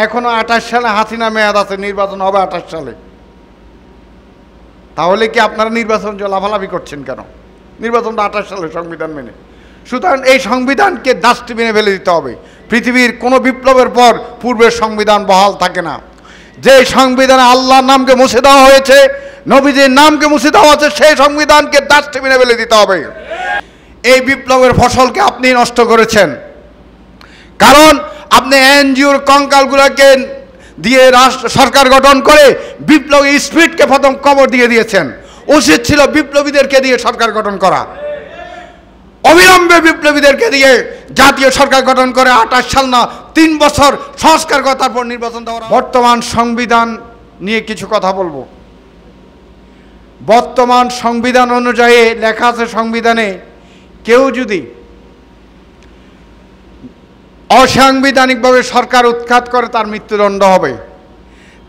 এখনো 28 সালে হাসিনা মেয়াদ আছে, নির্বাচন হবে 28 সালে। তাহলে কি আপনারা নির্বাচন লাফালাফি করছেন কেন? নির্বাচনটা 28 সালে সংবিধান মেনে। সুতরাং এই সংবিধানকে ডাস্টবিনে ফেলে দিতে হবে। পৃথিবীর কোনো বিপ্লবের পর পূর্বের সংবিধান বহাল থাকে না। যে সংবিধানে আল্লাহর নামকে মুছে দেওয়া হয়েছে, নবীজির নামকে মুছে দেওয়া হয়েছে, সেই সংবিধানকে ডাস্টবিনে ফেলে দিতে হবে। এই বিপ্লবের ফসলকে আপনি নষ্ট করেছেন, কারণ আপনি এনজিওর কঙ্কালগুলোকে দিয়ে সরকার গঠন করে বিপ্লবী স্পিরিটকে প্রথম কবর দিয়ে দিয়েছেন। উচিত ছিল বিপ্লবীদেরকে দিয়ে সরকার গঠন করা, অবিলম্বে বিপ্লবীদেরকে দিয়ে জাতীয় সরকার গঠন করে 28 সাল না 3 বছর সংস্কার করে তারপর নির্বাচন দেওয়া। বর্তমান সংবিধান নিয়ে কিছু কথা বলবো। বর্তমান সংবিধান অনুযায়ী লেখা আছে, সংবিধানে কেউ যদি অসাংবিধানিকভাবে সরকার উৎখাত করে তার মৃত্যুদণ্ড হবে।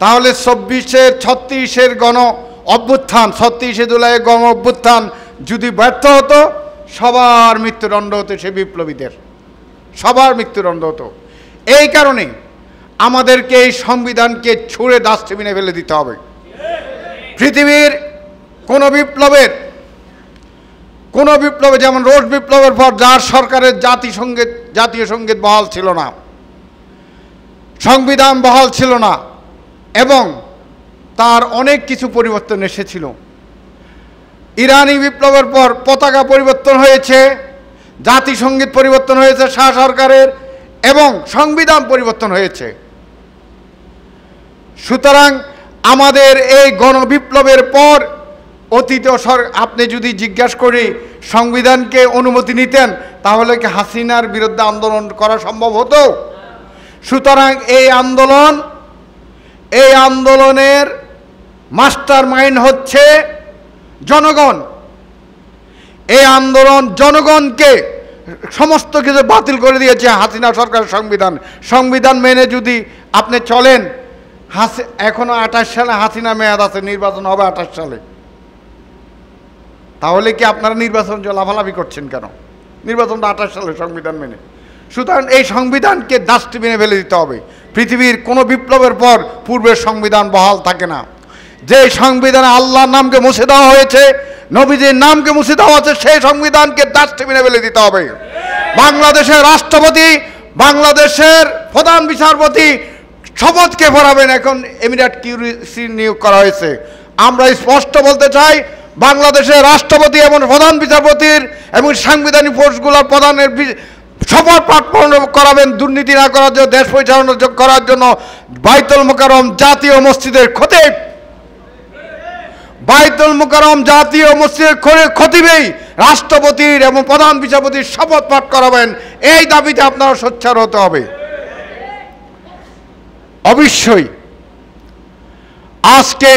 তাহলে 36-এর গণ অভ্যুত্থান, 36 জুলাই গণ অভ্যুত্থান যদি ব্যর্থ হতো, সবার মৃত্যুদণ্ড হতো, সে বিপ্লবীদের সবার মৃত্যুদণ্ড হতো। এই কারণে আমাদেরকে এই সংবিধানকে ছুঁড়ে ডাস্টবিনে ফেলে দিতে হবে। পৃথিবীর কোনো বিপ্লবে যেমন রোজ বিপ্লবের পর যার সরকারের জাতীয় সঙ্গীত বহাল ছিল না, সংবিধান বহাল ছিল না, এবং তার অনেক কিছু পরিবর্তন এসেছিল। ইরানি বিপ্লবের পর পতাকা পরিবর্তন হয়েছে, জাতিসংগীত পরিবর্তন হয়েছে শাহ সরকারের, এবং সংবিধান পরিবর্তন হয়েছে। সুতরাং আমাদের এই গণবিপ্লবের পর আপনি যদি জিজ্ঞাসা করি সংবিধানকে অনুমতি নিতেন, তাহলে কি হাসিনার বিরুদ্ধে আন্দোলন করা সম্ভব হতো? সুতরাং এই আন্দোলনের মাস্টার মাইন্ড হচ্ছে জনগণ। এই আন্দোলন জনগণকে সমস্ত কিছু বাতিল করে দিয়েছে হাসিনা সরকারের সংবিধান মেনে যদি আপনি চলেন। এখনো 28 সালে হাসিনা মেয়াদ আছে, নির্বাচন হবে 28 সালে। তাহলে কি আপনারা নির্বাচন লাফালাফি করছেন কেন? নির্বাচনটা 28 সালে সংবিধান মেনে। সুতরাং এই সংবিধানকে ডাস্টবিনে ফেলে দিতে হবে। পৃথিবীর কোনো বিপ্লবের পর পূর্বের সংবিধান বহাল থাকে না। যে সংবিধানে আল্লাহর নামকে মুছে দেওয়া হয়েছে, নবীজির নামকে মুছে দেওয়া হয়েছে, সেই সংবিধানকে ডাস্টবিনে ফেলে দিতে হবে। বাংলাদেশের রাষ্ট্রপতি, বাংলাদেশের প্রধান বিচারপতি শপথকে পড়াবেন, এখন এমিরেট কিউরিসি নিয়োগ করা হয়েছে। আমরা স্পষ্ট বলতে চাই, বাংলাদেশের রাষ্ট্রপতি এবং প্রধান বিচারপতির এবং সাংবিধানিক ফোর্সগুলোর প্রধানের শপথ পাঠ করাবেন দুর্নীতি না করার জন্য, দেশ পরিচালনা করার জন্য। বাইতুল মোকাররম জাতীয় মসজিদের খতিব, বাইতুল মোকাররম জাতীয় মসজিদের খতিবেই রাষ্ট্রপতির এবং প্রধান বিচারপতির শপথ পাঠ করাবেন। এই দাবিতে আপনারা সোচ্চার হতে হবে। অবশ্যই আজকে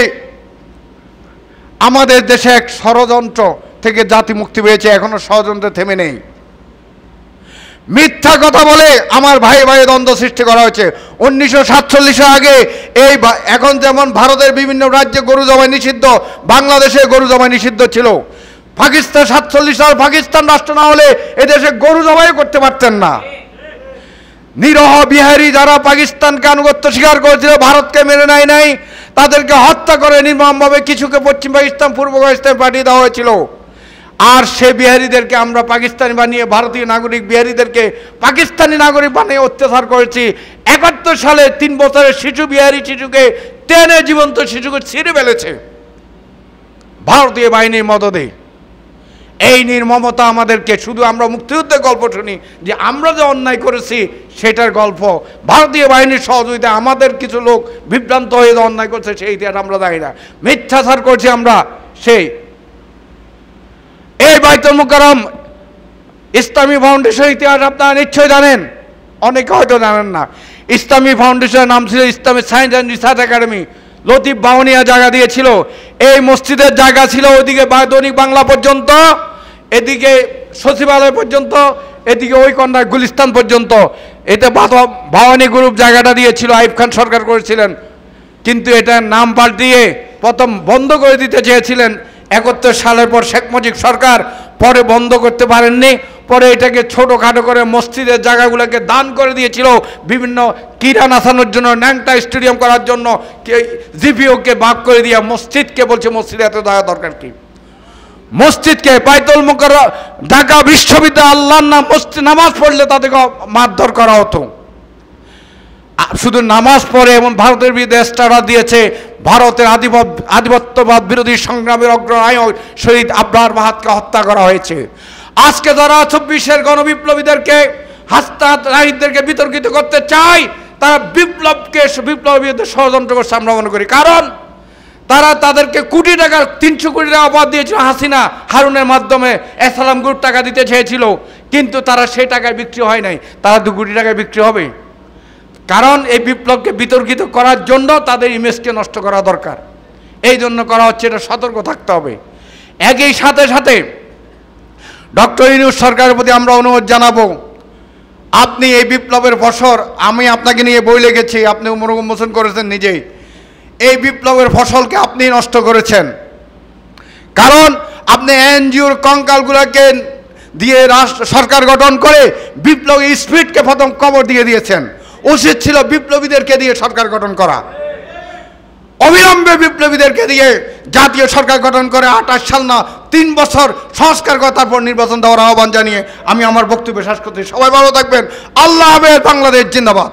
আমাদের দেশে এক ষড়যন্ত্র থেকে জাতি মুক্তি পেয়েছে, এখনো ষড়যন্ত্র থেমে নেই। মিথ্যা কথা বলে আমার ভাই দ্বন্দ্ব সৃষ্টি করা হয়েছে। 1947 আগে এখন যেমন ভারতের বিভিন্ন রাজ্যে গরু জবাই নিষিদ্ধ, বাংলাদেশে গরু জবাই নিষিদ্ধ ছিল। পাকিস্তান 47 সাল পাকিস্তান রাষ্ট্র না হলে এদেশে গরু জবাই করতে পারতেন না। নিরহ বিহারি যারা পাকিস্তানকে আনুগত্য স্বীকার করেছিল, ভারতকে মেনে নেয় নাই, তাদেরকে হত্যা করে নির্মমভাবে কিছুকে পশ্চিম পাকিস্তান, পূর্ব পাকিস্তান পাঠিয়ে দেওয়া হয়েছিল। আর সে বিহারিদেরকে আমরা পাকিস্তানি বানিয়ে, ভারতীয় নাগরিক বিহারিদেরকে পাকিস্তানি নাগরিক বানিয়ে অত্যাচার করেছি। 71 সালে 3 বছরের বিহারি শিশুকে টেনে, জীবন্ত শিশুকে ছিঁড়ে ফেলেছে ভারতীয় বাহিনীর মদদে। এই নির্মমতা আমাদেরকে, শুধু আমরা মুক্তিযুদ্ধের গল্প শুনি যে আমরা যে অন্যায় করেছি সেটার গল্প, ভারতীয় বাহিনীর সহযোগিতা আমাদের কিছু লোক বিভ্রান্ত হয়ে অন্যায় করছে সেই ইতিহাস আমরা জানি না, মিথ্যাচার করছি আমরা। এই বাইতুল মোকাররম ইসলামী ফাউন্ডেশন ইতিহাস আপনারা নিশ্চয়ই জানেন, অনেকে হয়তো জানেন না। ইসলামী ফাউন্ডেশনের নাম ছিল Islamic science and research academy. Latif Bauniya জায়গা দিয়েছিল। এই মসজিদের জায়গা ছিল ওইদিকে দৈনিক বাংলা পর্যন্ত, এদিকে সচিবালয় পর্যন্ত, এদিকে ওই কন্যার গুলিস্তান পর্যন্ত। এতে বাওয়ানি গ্রুপ জায়গাটা দিয়েছিল, আইয়ুব খান সরকার করেছিলেন। কিন্তু এটার নাম পাল্টিয়ে প্রথম বন্ধ করে দিতে চেয়েছিলেন। 71 সালের পর শেখ মুজিব সরকার পরে বন্ধ করতে পারেননি, পরে এটাকে ছোটোখাটো করে মসজিদের জায়গাগুলোকে দান করে দিয়েছিল বিভিন্ন ক্রীড়া নাচানোর জন্য, ন্যাংটা স্টেডিয়াম করার জন্য জিপিওকে ভাগ করে দিয়ে মসজিদকে বলছে মসজিদে এত জায়গা দরকার কি? মসজিদকে বাইতুল মুকাররম ঢাকা বিশ্ববিদ্যালয় আল্লাহর নাম মসজিদ নামাজ পড়লে তাদেরকে মারধর করা হতো। শুধু নামাজ পড়ে এমন ভারতের বিরুদ্ধে স্ট্যাটাস দিয়েছে, ভারতের আধিপত্যবাদ বিরোধী সংগ্রামের অগ্রনায়ক শহীদ আবরার মাহাতকে হত্যা করা হয়েছে। আজকে যারা 24-এর গণবিপ্লবীদেরকে হাসনাত-রাহিদদেরকে বিতর্কিত করতে চায়, তারা বিপ্লবের বিরুদ্ধে ষড়যন্ত্র করছে আমরা মনে করি। কারণ তারা তাদেরকে কোটি টাকা 300 কোটি টাকা অপবাদ দিয়েছিল হাসিনা হারুনের মাধ্যমে, এসালাম গ্রুপ টাকা দিতে চেয়েছিল, কিন্তু তারা সেই টাকায় বিক্রি হয় নাই, তারা 2 কোটি টাকায় বিক্রি হবে। কারণ এই বিপ্লবকে বিতর্কিত করার জন্য তাদের ইমেজকে নষ্ট করা দরকার, এই জন্য করা হচ্ছে, এটা সতর্ক থাকতে হবে। একই সাথে সাথে ডক্টর ইউনূস সরকারের প্রতি আমরা অনুরোধ জানাবো, আপনি এই বিপ্লবের ফসল, আমি আপনাকে নিয়ে বই লিখেছি, আপনি উন্মোচন করেছেন নিজেই, এই বিপ্লবের ফসলকে আপনি নষ্ট করেছেন। কারণ আপনি এনজিওর কঙ্কালগুলোকে দিয়ে সরকার গঠন করে বিপ্লবী স্পিরিটকে প্রথম কবর দিয়ে দিয়েছেন। উচিত ছিল বিপ্লবীদেরকে দিয়ে সরকার গঠন করা, অবিলম্বে বিপ্লবীদেরকে দিয়ে জাতীয় সরকার গঠন করে 28 সাল না 3 বছর সংস্কার করে তারপর নির্বাচন দেওয়ার আহ্বান জানিয়ে আমি আমার বক্তব্য শেষ করছি। সবাই ভালো থাকবেন। আল্লাহ হাফেজ। বাংলাদেশ জিন্দাবাদ।